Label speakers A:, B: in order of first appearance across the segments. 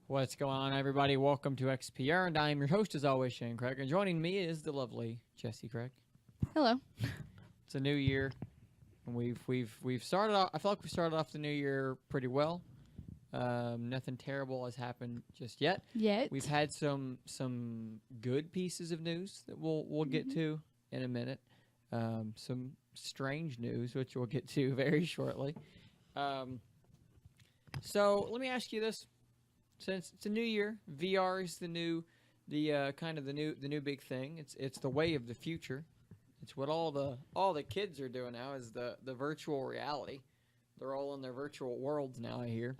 A: What's going on, everybody? Welcome to XPR, and I am your host, as always, Shane Craig. And joining me is the lovely Jessie Craig.
B: Hello.
A: It's a new year, and we've started off. I feel like we started off the new year pretty well. Nothing terrible has happened just yet. We've had some good pieces of news that we'll get to in a minute. Some strange news, which we'll get to very shortly. So let me ask you this: since it's a new year, VR is the new big thing. It's the way of the future. It's what all the kids are doing now is the virtual reality. They're all in their virtual worlds now, I hear.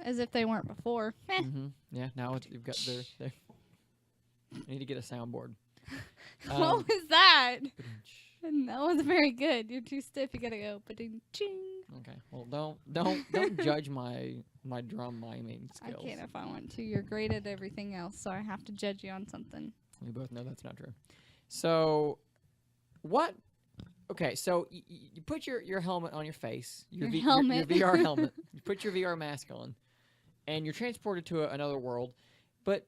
B: As if they weren't before.
A: Yeah, now you've got their I need to get a soundboard.
B: What was that? That wasn't very good. You're too stiff. You gotta go. Ba-ding-ching.
A: Okay. Well, don't judge my drum miming skills.
B: I can't if I want to. You're great at everything else, so I have to judge you on something.
A: We both know that's not true. So, what? Okay, so you put your helmet on your face. Your VR helmet. You put your VR mask on, and you're transported to another world. But,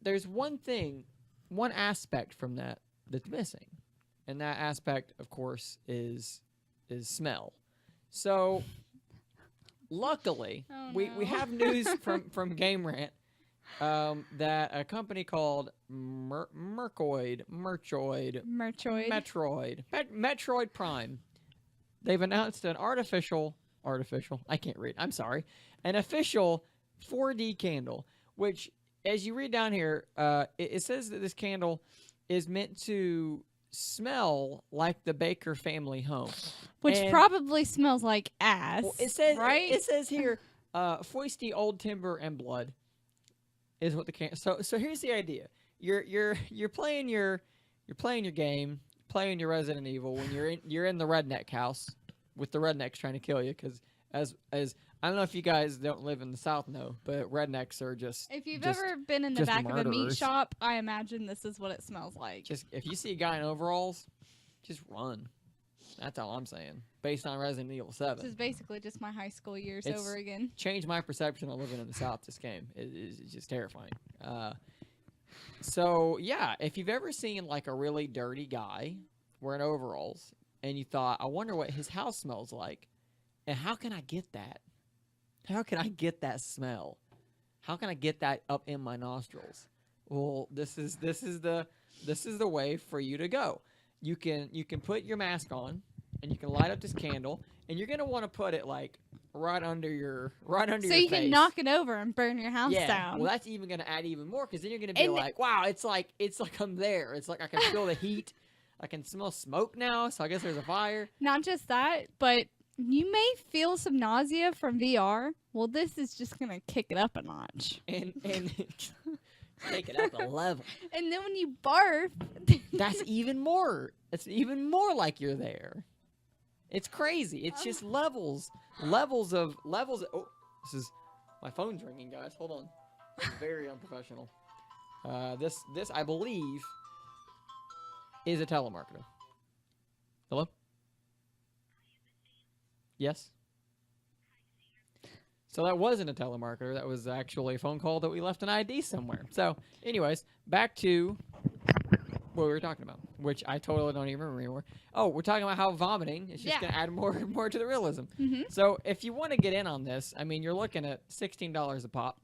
A: there's one aspect from that's missing. And that aspect, of course, is smell. So, luckily, we have news from Game Rant that a company called Metroid Prime, they've announced an an official 4D candle, which, as you read down here, it says that this candle is meant to smell like the Baker family home,
B: which probably smells like ass.
A: Well, it says
B: right.
A: It says here, foisty old timber and blood is what the can. So here's the idea: you're playing your game, playing your Resident Evil when you're in the redneck house with the rednecks trying to kill you, because as I don't know if you guys don't live in the South know, but rednecks are just.
B: If you've ever been in the back of a meat shop, I imagine this is what it smells like.
A: Just if you see a guy in overalls, just run. That's all I'm saying. Based on Resident Evil 7.
B: This is basically just my high school years over again.
A: Changed my perception of living in the South. This game it's just terrifying. So yeah, if you've ever seen like a really dirty guy wearing overalls, and you thought, I wonder what his house smells like, and how can I get that? How can I get that smell? How can I get that up in my nostrils? Well, this is the way for you to go. You can put your mask on, and you can light up this candle, and you're gonna want to put it like right under your face.
B: So you can knock it over and burn your house down.
A: Well, that's even gonna add even more, because then you're gonna be like, wow, it's like I'm there. It's like I can feel the heat. I can smell smoke now, so I guess there's a fire.
B: Not just that, but you may feel some nausea from VR. Well, this is just going to kick it up a notch.
A: And take it up a level.
B: And then when you barf...
A: That's even more. It's even more like you're there. It's crazy. It's just levels of... Oh, this is... My phone's ringing, guys. Hold on. It's very unprofessional. This, I believe, is a telemarketer. Hello? Yes? So that wasn't a telemarketer. That was actually a phone call that we left an ID somewhere. So, anyways, back to what we were talking about, which I totally don't even remember anymore. Oh, we're talking about how vomiting is just going to add more and more to the realism. So if you want to get in on this, I mean, you're looking at $16 a pop.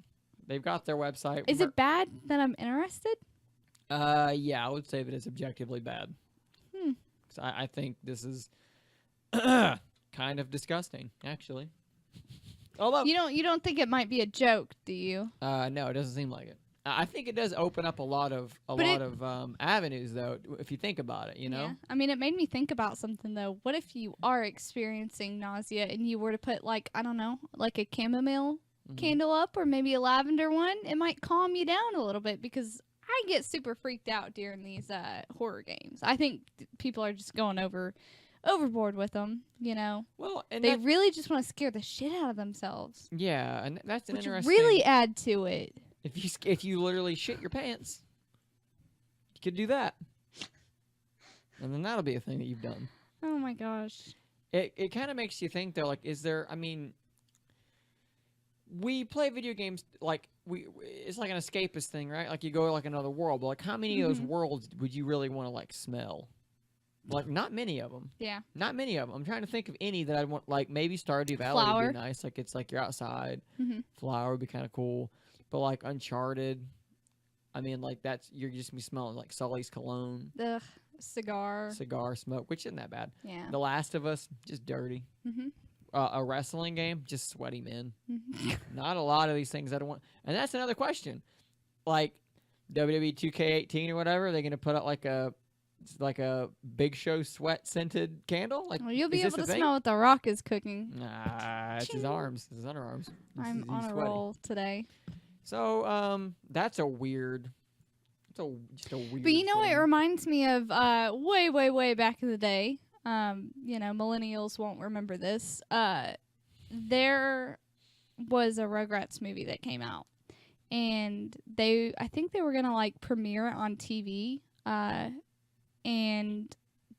A: They've got their website.
B: Is it bad that I'm interested?
A: Yeah, I would say that it's objectively bad. So I think this is kind of disgusting, actually. Although
B: you don't think it might be a joke, do you?
A: No, it doesn't seem like it. I think it does open up a lot of avenues, though, if you think about it.
B: Yeah. I mean, it made me think about something though. What if you are experiencing nausea and you were to put like, I don't know, like a chamomile candle up, or maybe a lavender one? It might calm you down a little bit, because I get super freaked out during these horror games. I think people are just going overboard with them, Well, and they really just want to scare the shit out of themselves.
A: Yeah, and that's an interesting.
B: Really add to it.
A: If you literally shit your pants, you could do that, and then that'll be a thing that you've done.
B: Oh my gosh.
A: It kind of makes you think though, like, is there? I mean, we play video games like it's like an escapist thing, right? Like you go to like another world, but like how many of those worlds would you really want to like smell? Like not many of them.
B: Yeah.
A: Not many of them. I'm trying to think of any that I'd want. Like maybe Stardew Valley
B: Flower.
A: would be nice. Like it's like you're outside.
B: Mm-hmm.
A: Flower would be kind of cool. But like Uncharted, I mean like you're just be smelling like Sully's cologne.
B: The cigar
A: smoke, which isn't that bad.
B: Yeah.
A: The Last of Us, just dirty.
B: Mm-hmm.
A: A wrestling game, just sweaty men.
B: Mm-hmm.
A: Not a lot of these things I don't want. And that's another question. Like WWE 2K18 or whatever, they're gonna put out like a Big Show sweat scented candle. Like
B: well, you'll be able to smell what The Rock is cooking.
A: Nah, it's his arms, his underarms.
B: I'm on a roll today.
A: So that's a weird. Just a weird.
B: But you know,
A: thing.
B: it reminds me of way back in the day. Millennials won't remember this. There was a Rugrats movie that came out, and I think they were gonna like premiere it on TV. And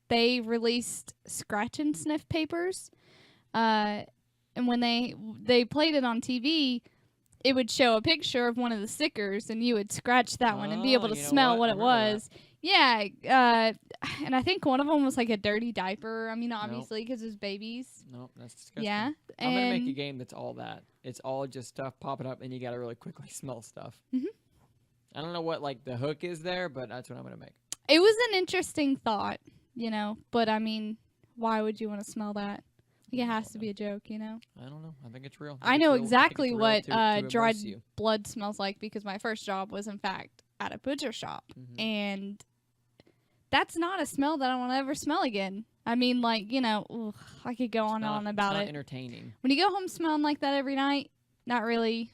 B: they released scratch and sniff papers. And when they played it on TV, it would show a picture of one of the stickers, and you would scratch that one and be able to smell what it was. That. Yeah, and I think one of them was like a dirty diaper. I mean, obviously, because it was babies.
A: Nope, that's disgusting.
B: Yeah,
A: I'm going to make a game that's all that. It's all just stuff popping up, and you got to really quickly smell stuff.
B: Mm-hmm.
A: I don't know what like the hook is there, but that's what I'm going to make.
B: It was an interesting thought, but I mean, why would you want to smell that? Like, it has to be a joke,
A: I don't know. I think it's real.
B: I know exactly what dried blood smells like because my first job was, in fact, at a butcher shop.
A: Mm-hmm.
B: And that's not a smell that I want to ever smell again. I mean, like, I could go on and on about it.
A: It's not entertaining.
B: When you go home smelling like that every night, not really.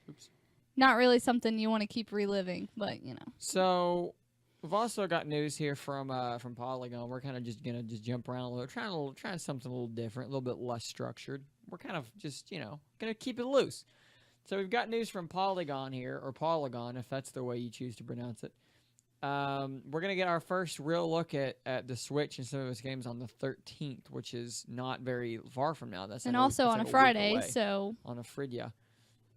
A: Oops. Not really something you want to keep reliving, but, So... We've also got news here from Polygon. We're kind of just gonna jump around a little, trying something a little different, a little bit less structured. We're kind of just gonna keep it loose. So we've got news from Polygon here, or Polygon, if that's the way you choose to pronounce it. We're gonna get our first real look at the Switch and some of its games on the 13th, which is not very far from now. That's
B: also on a Friday, so
A: on a Friday.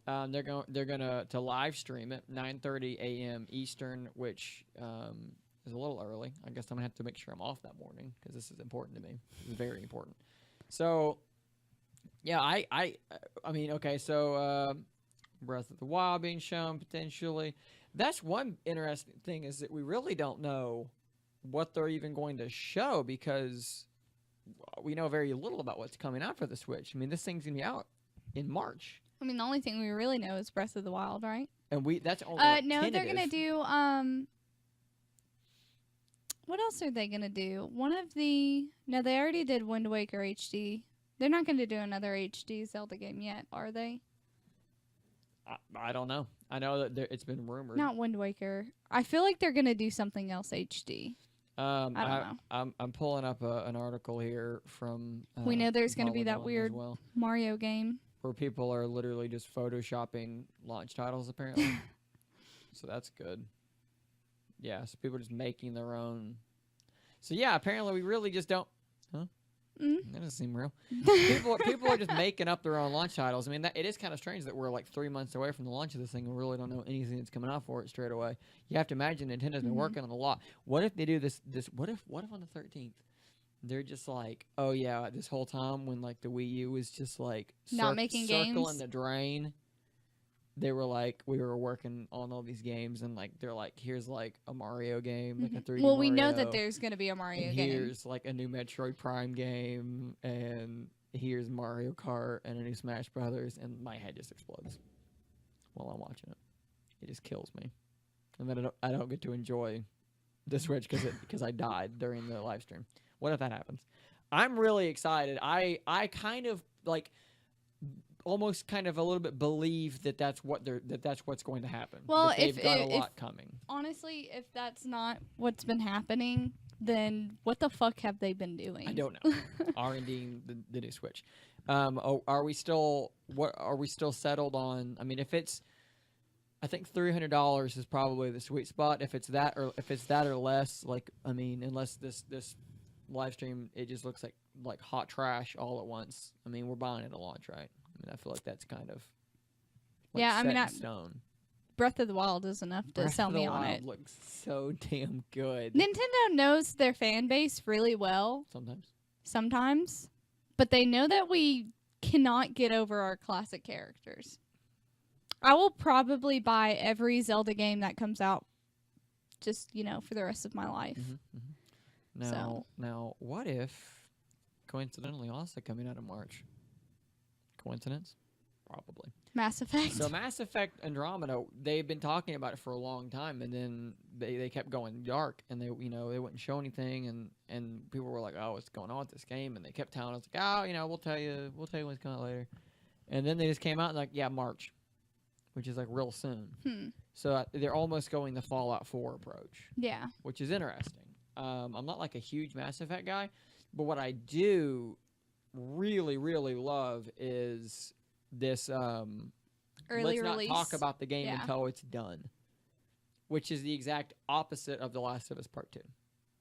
A: They're gonna live stream it 9:30 a.m. Eastern, which is a little early. I guess I'm gonna have to make sure I'm off that morning because this is important to me. It's very important. So, yeah, I mean, okay. So, Breath of the Wild being shown potentially. That's one interesting thing is that we really don't know what they're even going to show because we know very little about what's coming out for the Switch. I mean, this thing's gonna be out in March.
B: I mean, the only thing we really know is Breath of the Wild, right?
A: And that's only
B: no,
A: tentative.
B: they're gonna do what else are they gonna do? They already did Wind Waker HD. They're not gonna do another HD Zelda game yet, are they?
A: I don't know. I know that it's been rumored.
B: Not Wind Waker. I feel like they're gonna do something else HD. I don't know.
A: I'm pulling up an article here from.
B: We know there's gonna be that weird Mario game.
A: Where people are literally just photoshopping launch titles, apparently. So that's good. Yeah, so people are just making their own. So yeah, apparently we really just don't. Huh? Mm-hmm. That doesn't seem real. people are just making up their own launch titles. I mean, it is kind of strange that we're like 3 months away from the launch of this thing and we really don't know anything that's coming out for it straight away. You have to imagine Nintendo's been working on a lot. What if they do this? What if on the 13th? They're just like, oh yeah, this whole time when like the Wii U was just like
B: not making games,
A: circling the drain, they were like, we were working on all these games, and like they're like, here's like a Mario game, like a 3D
B: Well,
A: Mario,
B: we know that there's gonna be a Mario game.
A: Here's like a new Metroid Prime game, and here's Mario Kart and a new Smash Brothers, and my head just explodes while I'm watching it. It just kills me, and then I don't get to enjoy the Switch because I died during the live stream. What if that happens? I'm really excited. I kind of like almost kind of a little bit believe that's what's going to happen.
B: Well,
A: they've got a lot coming.
B: Honestly, if that's not what's been happening, then what the fuck have they been doing?
A: I don't know. R&D the new Switch. Are we still settled on? I mean, I think $300 is probably the sweet spot. If it's that or less, like I mean, unless this live stream, it just looks like hot trash all at once. I mean, we're buying it at launch, right? I mean, I feel like that's kind of Like,
B: Yeah, I mean,
A: set in stone.
B: Breath of the Wild is enough to sell me on it.
A: Looks so damn good.
B: Nintendo knows their fan base really well. Sometimes. But they know that we cannot get over our classic characters. I will probably buy every Zelda game that comes out just, for the rest of my life.
A: Now, what if, coincidentally, also coming out in March? Coincidence? Probably.
B: Mass Effect.
A: So Mass Effect Andromeda, they've been talking about it for a long time, and then they kept going dark, and they wouldn't show anything, and people were like, oh, what's going on with this game? And they kept telling us, like, oh, we'll tell you when it's coming out later. And then they just came out and like, yeah, March, which is like real soon. So they're almost going the Fallout 4 approach.
B: Yeah.
A: Which is interesting. I'm not like a huge Mass Effect guy, but what I do really, really love is this
B: early
A: let's
B: release.
A: not talk about the game until it's done, which is the exact opposite of The Last of Us Part 2.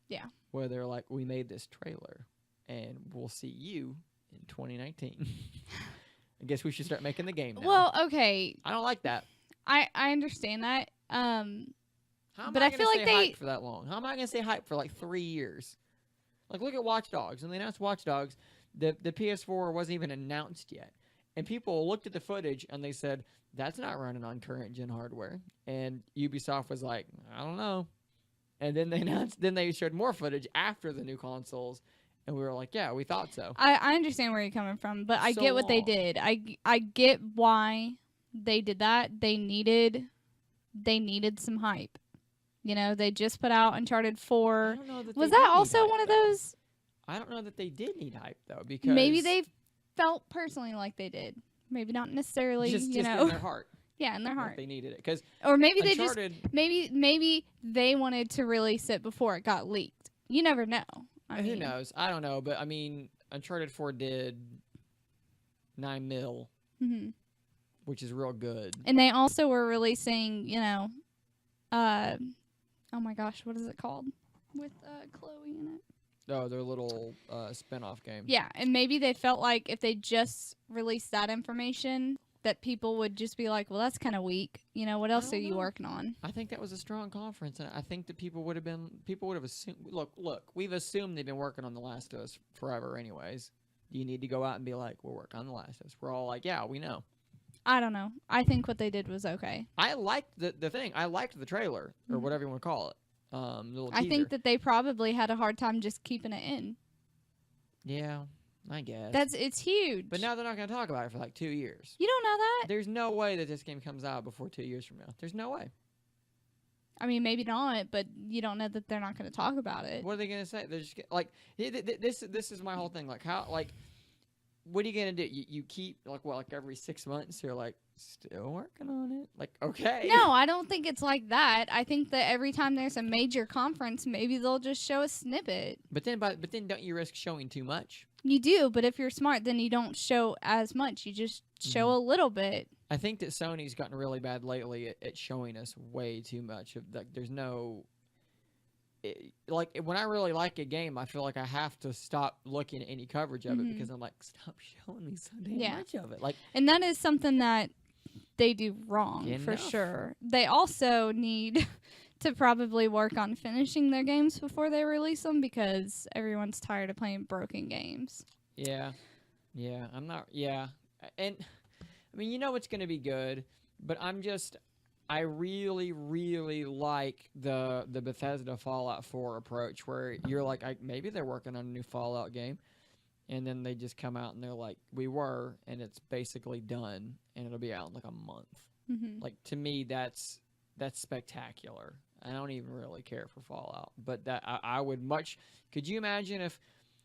B: Yeah.
A: Where they're like, we made this trailer, and we'll see you in 2019. I guess we should start making the game now.
B: Well, okay.
A: I don't like that.
B: I understand that.
A: How am
B: but I feel like they
A: hype for that long? How am I going to stay hype for like 3 years? Like, look at Watch Dogs. When they announced Watch Dogs, the PS4 wasn't even announced yet. And people looked at the footage and they said, that's not running on current gen hardware. And Ubisoft was like, I don't know. And then they showed more footage after the new consoles. And we were like, yeah, we thought so.
B: I understand where you're coming from, but I get what they did. I get why they did that. They needed some hype. They just put out Uncharted 4. Was that also one of those?
A: I don't know that they did need hype, though, because
B: maybe they felt personally like they did. Maybe not necessarily,
A: just in their heart.
B: Yeah, in their heart.
A: They needed it.
B: Or maybe
A: Uncharted,
B: maybe they wanted to release it before it got leaked. You never know.
A: Who knows? I don't know, but I mean, Uncharted 4 did 9 mil, which is real good.
B: And they also were releasing, oh my gosh, what is it called? With Chloe in it.
A: Oh, their little spin-off game.
B: Yeah, and maybe they felt like if they just released that information, that people would just be like, well, that's kind of weak. What else are you working on?
A: I think that was a strong conference, and I think that people would have assumed, look, we've assumed they've been working on The Last of Us forever anyways. You need to go out and be like, we're working on The Last of Us. We're all like, yeah, we know.
B: I don't know. I think what they did was okay.
A: I liked the thing. I liked the trailer, or whatever you want to call it. Little
B: I
A: teaser.
B: think that they probably had a hard time just keeping it in.
A: Yeah, I guess.
B: It's huge.
A: But now they're not going to talk about it for like 2 years.
B: You don't know that?
A: There's no way that this game comes out before 2 years from now. There's no way.
B: I mean, maybe not, but you don't know that they're not going to talk about it.
A: What are they going to say? They're just like, this is my whole thing. Like, how, like, what are you going to do? You keep, like, every 6 months you're like, still working on it? Like, okay.
B: No, I don't think it's like that. I think that every time there's a major conference, maybe they'll just show a snippet.
A: But then don't you risk showing too much?
B: You do, but if you're smart, then you don't show as much. You just show a little bit.
A: I think that Sony's gotten really bad lately at showing us way too much. There's no... like, when I really like a game, I feel like I have to stop looking at any coverage of it because I'm like, stop showing me so damn much of it. Like,
B: and that is something that they do wrong for sure. They also need to probably work on finishing their games before they release them because everyone's tired of playing broken games.
A: Yeah. I'm not. Yeah, and I mean, it's going to be good, but I really, really like the Bethesda Fallout 4 approach where you're like, maybe they're working on a new Fallout game. And then they just come out and they're like, we were, and it's basically done, and it'll be out in like a month. Like, to me, that's spectacular. I don't even really care for Fallout. But that I would much... Could you imagine if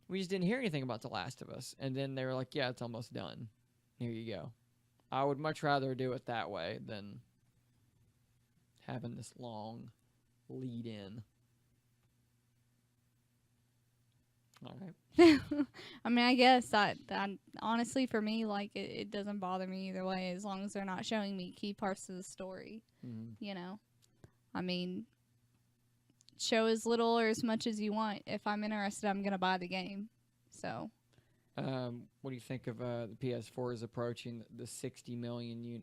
A: we just didn't hear anything about The Last of Us, and then they were like, yeah, it's almost done. Here you go. I would much rather do it that way than having this long lead-in. All right.
B: I mean, I guess that honestly, for me, like, it doesn't bother me either way as long as they're not showing me key parts of the story. I mean, show as little or as much as you want. If I'm interested, I'm going to buy the game. So.
A: What do you think of the PS4 is approaching the 60 million?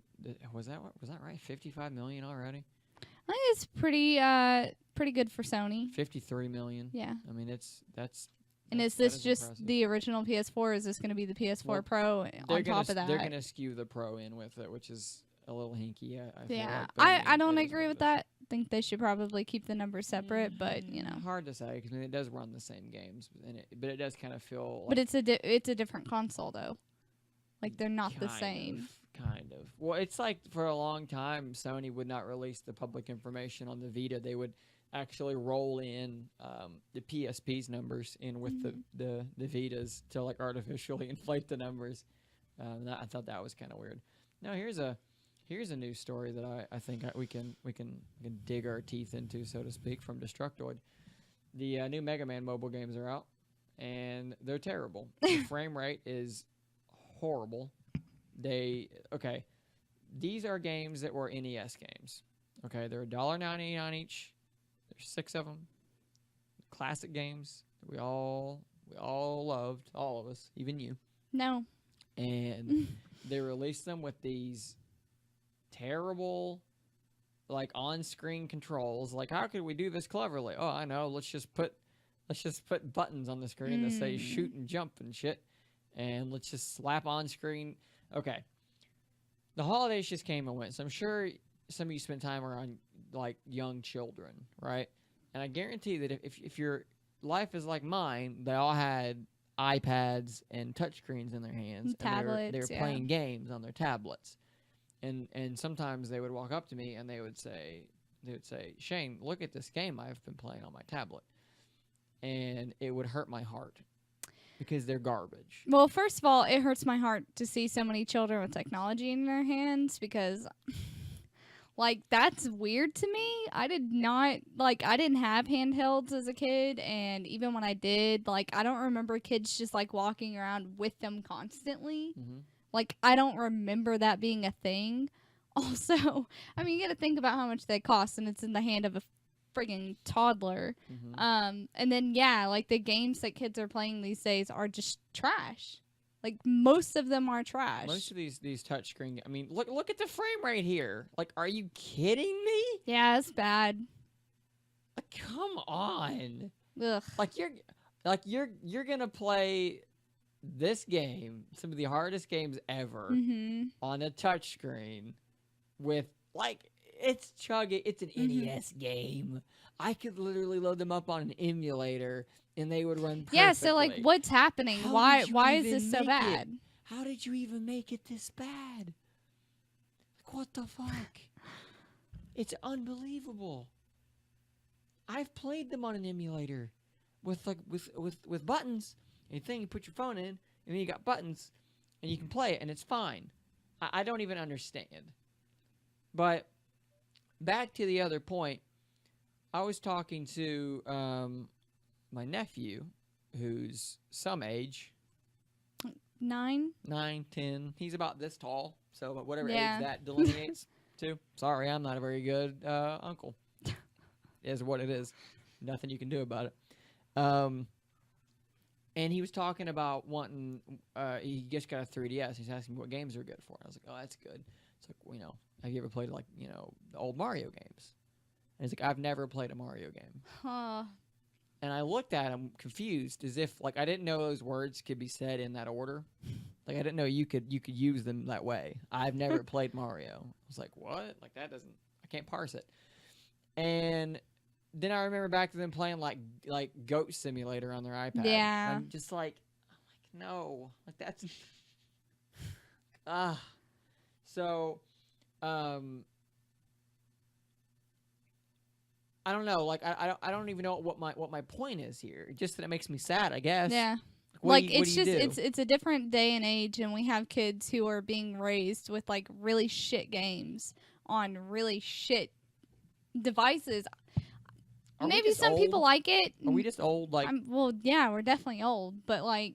A: Was that right? 55 million already?
B: I think it's pretty good for Sony.
A: 53 million.
B: Yeah.
A: I mean,
B: and is this just
A: impressive.
B: the original PS4? Or is this going to be the PS4 Pro on top of that?
A: They're gonna skew the Pro in with it, which is a little hinky. I feel
B: yeah,
A: like, but
B: I don't agree with that. Think they should probably keep the numbers separate, but
A: hard to say because it does run the same games, but it does kind of feel. Like
B: but it's a different console though. Like they're not the same.
A: Kind of. Well, it's like for a long time, Sony would not release the public information on the Vita. They would actually roll in the PSP's numbers in with the Vitas to like artificially inflate the numbers. I thought that was kind of weird. Now here's a news story that I think we can dig our teeth into, so to speak, from Destructoid. The new Megaman mobile games are out, and they're terrible. The frame rate is horrible. These are games that were NES games. Okay, they're $1.99 each. There's 6 of them. Classic games that we all loved, all of us, even you.
B: No.
A: And they released them with these terrible, like on-screen controls. Like, how could we do this cleverly? Oh, I know. Let's just put buttons on the screen that say shoot and jump and shit, and let's just slap on screen. Okay. The holidays just came and went, so I'm sure some of you spent time around like young children, right? And I guarantee that if your life is like mine, they all had iPads and touchscreens in their hands,
B: tablets,
A: and they were playing games on their tablets. And sometimes they would walk up to me and they would say, Shane, look at this game I've been playing on my tablet. And it would hurt my heart because they're garbage.
B: Well, first of all, it hurts my heart to see so many children with technology in their hands because like that's weird to me. I didn't have handhelds as a kid, and even when I did, like I don't remember kids just like walking around with them constantly.
A: Mm-hmm.
B: Like, I don't remember that being a thing. Also, I mean, you got to think about how much they cost, and it's in the hand of a friggin' toddler.
A: Mm-hmm.
B: And then, yeah, like, the games that kids are playing these days are just trash. Like, most of them are trash.
A: Most of these touchscreen, I mean, look at the frame rate here. Like, are you kidding me?
B: Yeah, it's bad.
A: Like, come on.
B: Ugh.
A: You're gonna play this game, some of the hardest games ever, on a touchscreen with, like, it's chugging. It's an NES game. I could literally load them up on an emulator, and they would run perfectly.
B: Yeah, so, like, what's happening? Why is this so bad?
A: How did you even make it this bad? Like, what the fuck? It's unbelievable. I've played them on an emulator with buttons. And you put your phone in, and then you got buttons, and you can play it, and it's fine. I don't even understand. But back to the other point, I was talking to my nephew, who's some age.
B: 9?
A: 9, 10. He's about this tall, so whatever age that delineates to. Sorry, I'm not a very good uncle. Is what it is. Nothing you can do about it. And he was talking about wanting, he just got a 3DS. He's asking me what games are good for. I was like, oh, that's good. It's like, well, have you ever played, like, the old Mario games? And he's like, I've never played a Mario game.
B: Huh.
A: And I looked at him confused, as if, like, I didn't know those words could be said in that order. Like, I didn't know you could use them that way. I've never played Mario. I was like, what? Like, I can't parse it. And then I remember back to them playing like Goat Simulator on their iPad.
B: Yeah.
A: I'm like, no, like that's So, I don't know. Like, I don't even know what my point is here. Just that it makes me sad, I guess.
B: Yeah. It's a different day and age, and we have kids who are being raised with like really shit games on really shit devices. Maybe some people like it.
A: Are we just old? Like,
B: well, yeah, we're definitely old, but like,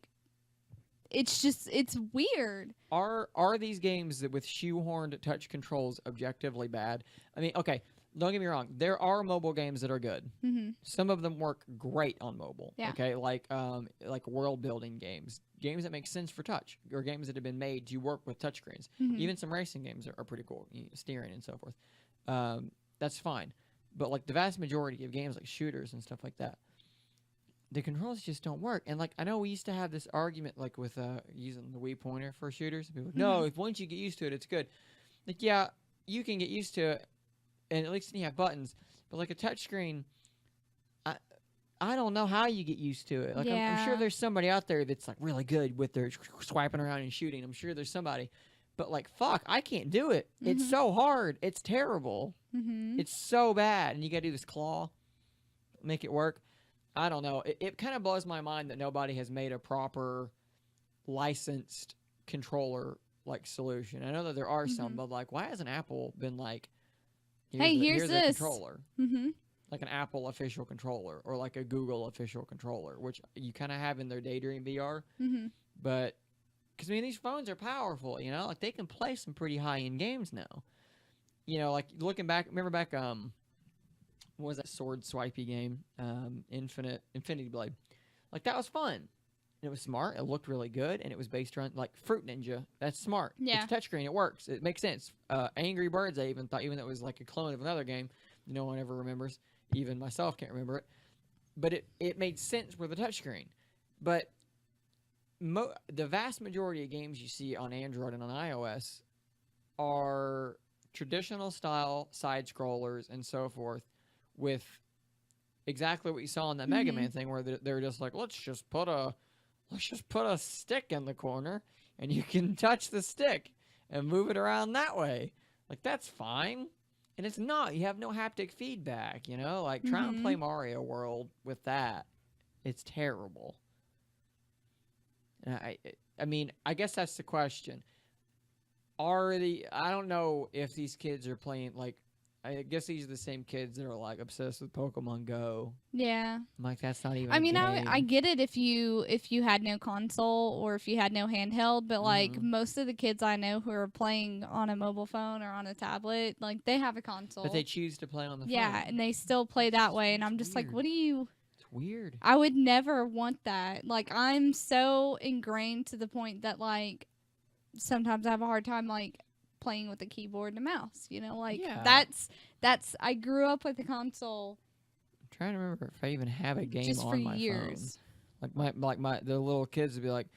B: it's weird.
A: Are these games that with shoehorned touch controls objectively bad? I mean, okay, don't get me wrong. There are mobile games that are good.
B: Mm-hmm.
A: Some of them work great on mobile.
B: Yeah.
A: Okay, like world building games that make sense for touch, or games that have been made to work with touchscreens.
B: Mm-hmm.
A: Even some racing games are pretty cool, steering and so forth. That's fine. But like the vast majority of games, like shooters and stuff like that, the controls just don't work. And like I know we used to have this argument, like with using the Wii pointer for shooters. And people, no, if once you get used to it, it's good. Like yeah, you can get used to it, and at least you have buttons. But like a touchscreen, I don't know how you get used to it. Like I'm sure there's somebody out there that's like really good with their swiping around and shooting. I'm sure there's somebody. But like fuck, I can't do it. Mm-hmm. It's so hard. It's terrible.
B: Mm-hmm.
A: It's so bad, and you gotta do this claw, make it work. I don't know. It kind of blows my mind that nobody has made a proper licensed controller like solution. I know that there are some, but like, why hasn't Apple been like, here's a controller, like an Apple official controller or like a Google official controller, which you kind of have in their Daydream VR, but because I mean these phones are powerful, you know, like they can play some pretty high end games now. You know, like looking back, remember back what was that sword swipey game? Infinity Blade. Like that was fun. And it was smart. It looked really good, and it was based on like Fruit Ninja. That's smart.
B: Yeah.
A: It's touchscreen. It works. It makes sense. Angry Birds. I even thought, even though it was like a clone of another game, no one ever remembers. Even myself can't remember it. But it made sense with the touchscreen. But the vast majority of games you see on Android and on iOS are traditional style side scrollers and so forth, with exactly what you saw in that Megaman thing, where they're just like, let's just put a stick in the corner, and you can touch the stick and move it around that way. Like that's fine, and it's not. You have no haptic feedback. You know, like try and play Mario World with that. It's terrible. And I mean, I guess that's the question. I don't know if these kids are playing like. I guess these are the same kids that are like obsessed with Pokemon Go.
B: Yeah.
A: I'm like, that's not even.
B: I mean, I get it if you had no console or if you had no handheld, but like most of the kids I know who are playing on a mobile phone or on a tablet, like they have a console.
A: But they choose to play on the phone.
B: Yeah, and they still play that way, and I'm just like, what do you?
A: It's weird.
B: I would never want that. Like I'm so ingrained to the point that like sometimes I have a hard time like playing with a keyboard and a mouse, you know, like that's I grew up with a console.
A: I'm trying to remember if I even have a game
B: just
A: on
B: for
A: my
B: years.
A: phone. Like the little kids would be like,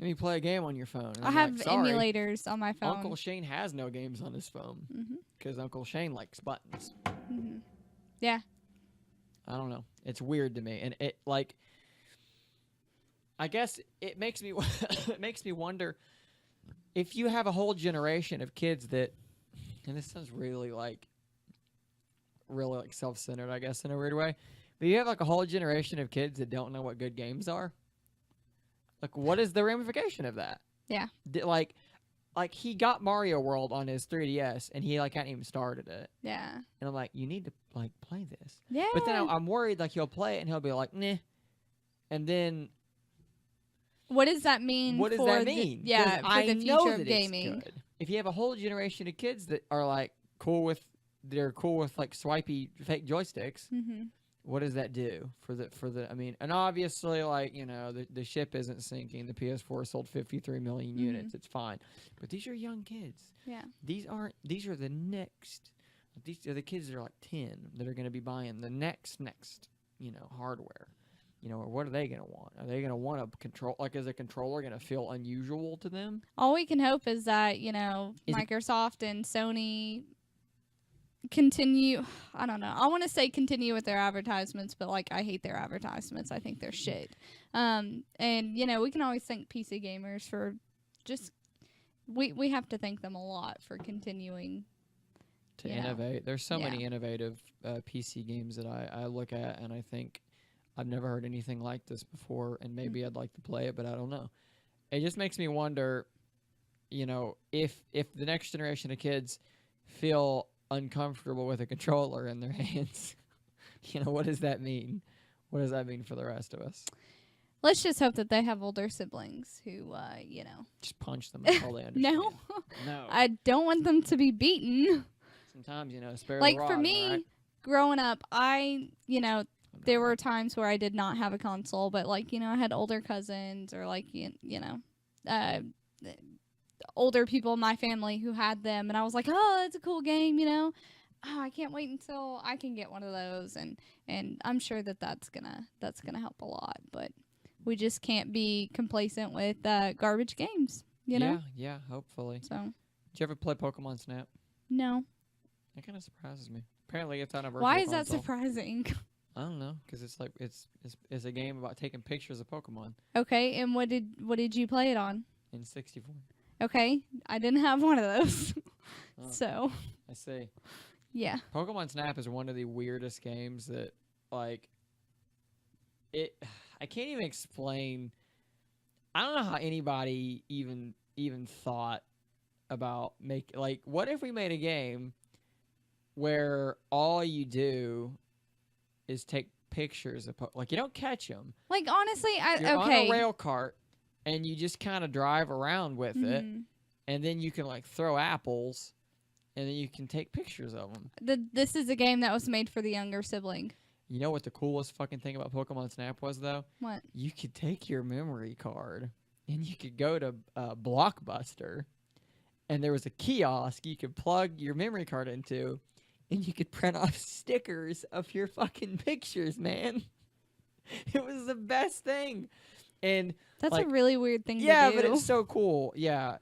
A: let me play a game on your phone. And
B: I have emulators on my phone.
A: Uncle Shane has no games on his phone because Uncle Shane likes buttons.
B: Yeah.
A: I don't know. It's weird to me, and it like. I guess it makes me wonder. If you have a whole generation of kids that, and this sounds really like self-centered, I guess, in a weird way, but you have like a whole generation of kids that don't know what good games are. Like, what is the ramification of that?
B: Yeah.
A: Like he got Mario World on his 3DS, and he like hadn't even started it.
B: Yeah.
A: And I'm like, you need to like play this.
B: Yeah.
A: But then I'm worried like he'll play it and he'll be like, nah, and then.
B: What does that mean?
A: What does that mean?
B: For the future of gaming.
A: If you have a whole generation of kids that are like cool with like swipey fake joysticks, what does that do for the? I mean, and obviously, like you know, the ship isn't sinking. The PS4 sold 53 million units. It's fine, but these are young kids.
B: Yeah.
A: These are the next. These are the kids that are like 10 that are going to be buying the next hardware. You know, or what are they going to want? Are they going to want a control? Like, is a controller going to feel unusual to them?
B: All we can hope is that, you know, Microsoft and Sony continue. I don't know. I want to say continue with their advertisements, but, like, I hate their advertisements. I think they're shit. And, you know, we can always thank PC gamers for just. We have to thank them a lot for continuing
A: to innovate. There's so many innovative PC games that I look at, and I think. I've never heard anything like this before, and maybe I'd like to play it, but I don't know. It just makes me wonder, you know, if the next generation of kids feel uncomfortable with a controller in their hands, you know, what does that mean? What does that mean for the rest of us?
B: Let's just hope that they have older siblings who, you know.
A: Just punch them until they understand.
B: No. I don't want them to be beaten.
A: Sometimes, spare the
B: Like
A: rod,
B: for
A: am I
B: me,
A: right?
B: growing up, there were times where I did not have a console, but like, I had older cousins or like, uh, older people in my family who had them, and I was like, oh, that's a cool game, Oh, I can't wait until I can get one of those, and I'm sure that's gonna help a lot, but we just can't be complacent with garbage games,
A: Yeah, hopefully.
B: So
A: Did you ever play Pokemon Snap?
B: no,
A: That kind of surprises me. Apparently, it's on a virtual
B: why is that
A: console.
B: surprising?
A: I don't know, because it's like it's a game about taking pictures of Pokemon
B: Okay, and what did you play it on?
A: in 64.
B: Okay, I didn't have one of those,
A: Oh,
B: so
A: I see.
B: yeah.
A: Pokemon Snap is one of the weirdest games that, like, it. I can't even explain. I don't know how anybody even thought about what if we made a game where all you do is take pictures of like you don't catch them.
B: Like honestly,
A: You're on
B: okay.
A: a rail cart and you just kind of drive around with it,
B: Mhm.
A: and then you can like throw apples, and then you can take pictures of them.
B: This is a game that was made for the younger sibling.
A: You know what the coolest fucking thing about Pokemon Snap was though?
B: What?
A: You could take your memory card and you could go to Blockbuster, and there was a kiosk you could plug your memory card into, and you could print off stickers of your fucking pictures, man. It was the best thing. And
B: That's
A: like,
B: a really weird thing
A: yeah,
B: to do.
A: but it's so cool. Yeah.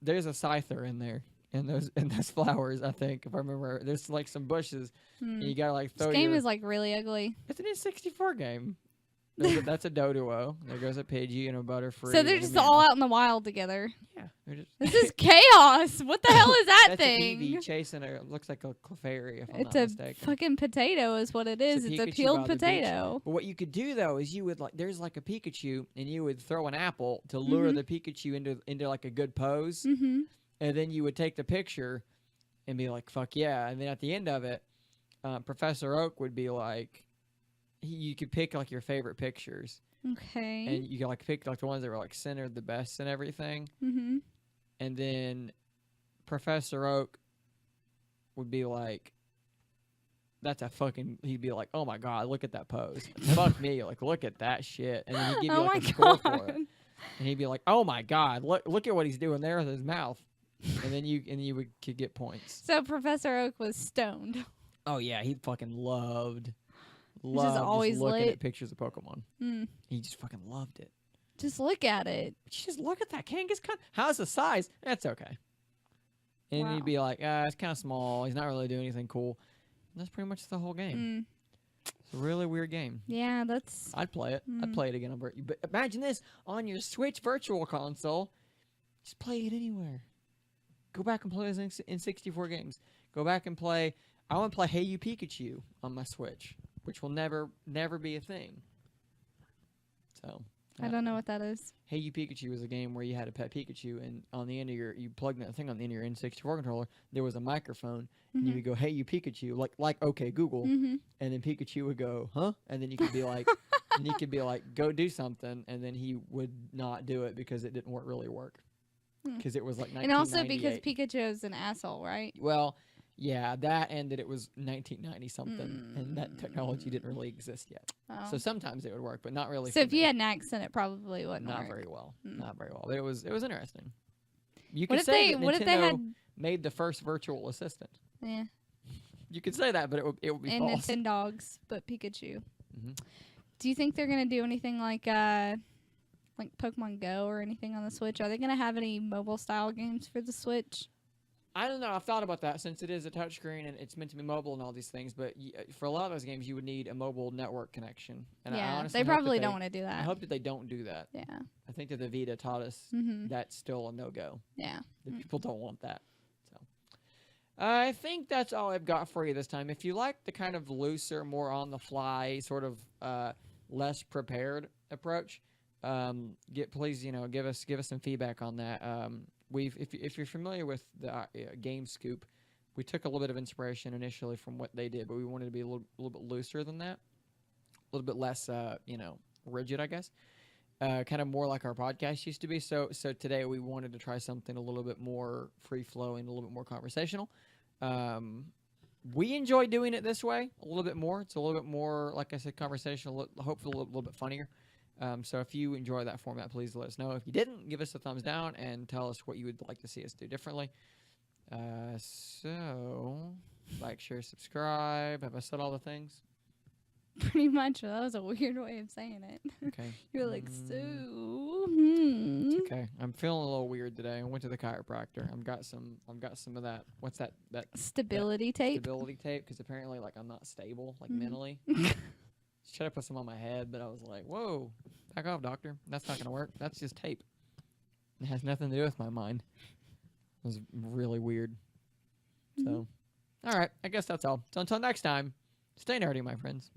A: There's a Scyther in there. And those flowers, I think, if I remember. There's like some bushes. And you gotta like throw
B: This game is like really ugly.
A: It's an N64 game. That's a Doduo. There goes a Pidgey and a Butterfree.
B: So they're just all out in the wild together.
A: Yeah.
B: This is chaos. What the hell is that
A: That's
B: thing?
A: a Eevee chasing looks like a Clefairy, if I'm
B: It's
A: not
B: a
A: mistaken.
B: fucking potato is what it is. It's a
A: Pikachu
B: peeled
A: by the beach.
B: potato.
A: But what you could do though is you would there's like a Pikachu, and you would throw an apple to lure the Pikachu into like a good pose,
B: Mm-hmm.
A: and then you would take the picture and be like, fuck yeah. And then at the end of it, Professor Oak would be like, you could pick like your favorite pictures.
B: Okay.
A: And you could like pick like the ones that were like centered the best and everything.
B: Mm-hmm.
A: And then Professor Oak would be like, he'd be like, oh my God, look at that pose. Fuck me, like look at that shit. And then he'd give you like a score for it. And he'd be like, oh my God, look at what he's doing there with his mouth. And then you could get points.
B: So Professor Oak was stoned.
A: Oh yeah, he fucking loved
B: always
A: just looking
B: lit.
A: at pictures of Pokemon.
B: Mm.
A: He just fucking loved it.
B: Just look at it.
A: Just look at that Kangaskhan. How's the size? That's okay. And
B: Wow.
A: he'd be like, it's kind of small. He's not really doing anything cool. And that's pretty much the whole game. It's a really weird game.
B: Yeah, that's...
A: I'd play it. I'd play it again. But imagine this on your Switch Virtual Console. Just play it anywhere. Go back and play this in 64 games. Go back and play... I want to play Hey You Pikachu on my Switch, which will never be a thing. So...
B: I don't know what that is.
A: Hey You Pikachu was a game where you had a pet Pikachu, and on the end of you plugged that thing on the end of your N64 controller, there was a microphone, and you would go, Hey You Pikachu, like okay Google, and then Pikachu would go, huh? And then you could be like, go do something, and then he would not do it because it didn't really work. Because it was like 1998.
B: And also because Pikachu is an asshole, right?
A: Well, yeah, that and that it was 1990 something, and that technology didn't really exist yet.
B: Oh.
A: So sometimes it would work, but not really.
B: So
A: for
B: if
A: me.
B: you had an accent, it probably wouldn't
A: Not
B: work.
A: very well. Not very well. But it was interesting. You
B: What
A: could
B: if
A: say
B: they?
A: that
B: What if they
A: Nintendo
B: had?
A: made the first virtual assistant.
B: Yeah.
A: You could say that, but it would be
B: And
A: false.
B: Nintendogs, but Pikachu.
A: Mhm.
B: Do you think they're gonna do anything like Pokemon Go or anything on the Switch? Are they gonna have any mobile style games for the Switch?
A: I don't know. I've thought about that since it is a touchscreen and it's meant to be mobile and all these things. But for a lot of those games, you would need a mobile network connection. And I
B: Yeah,
A: honestly
B: they
A: hope
B: probably
A: that
B: don't want to do
A: I
B: that.
A: hope that they don't do that.
B: Yeah.
A: I think that the Vita taught us that's still a no-go.
B: Yeah.
A: The people don't want that. So I think that's all I've got for you this time. If you like the kind of looser, more on-the-fly, sort of less prepared approach, please give us some feedback on that. If you're familiar with the Game Scoop, we took a little bit of inspiration initially from what they did, but we wanted to be a little bit looser than that, a little bit less rigid, I guess. Kind of more like our podcast used to be. So today we wanted to try something a little bit more free flowing, a little bit more conversational. We enjoy doing it this way a little bit more. It's a little bit more, like I said, conversational, hopefully a little bit funnier. So if you enjoy that format, please let us know. If you didn't, give us a thumbs down and tell us what you would like to see us do differently. So, like, share, subscribe. Have I said all the things?
B: Pretty much. That was a weird way of saying it.
A: Okay.
B: You're like, so.
A: It's okay. I'm feeling a little weird today. I went to the chiropractor. I've got some of that. What's that?
B: Stability tape.
A: Stability tape, because apparently, like, I'm not stable, like mentally. Should have put some on my head, but I was like, whoa, back off, doctor. That's not gonna work. That's just tape. It has nothing to do with my mind. It was really weird. So, all right. I guess that's all. So until next time, stay nerdy, my friends.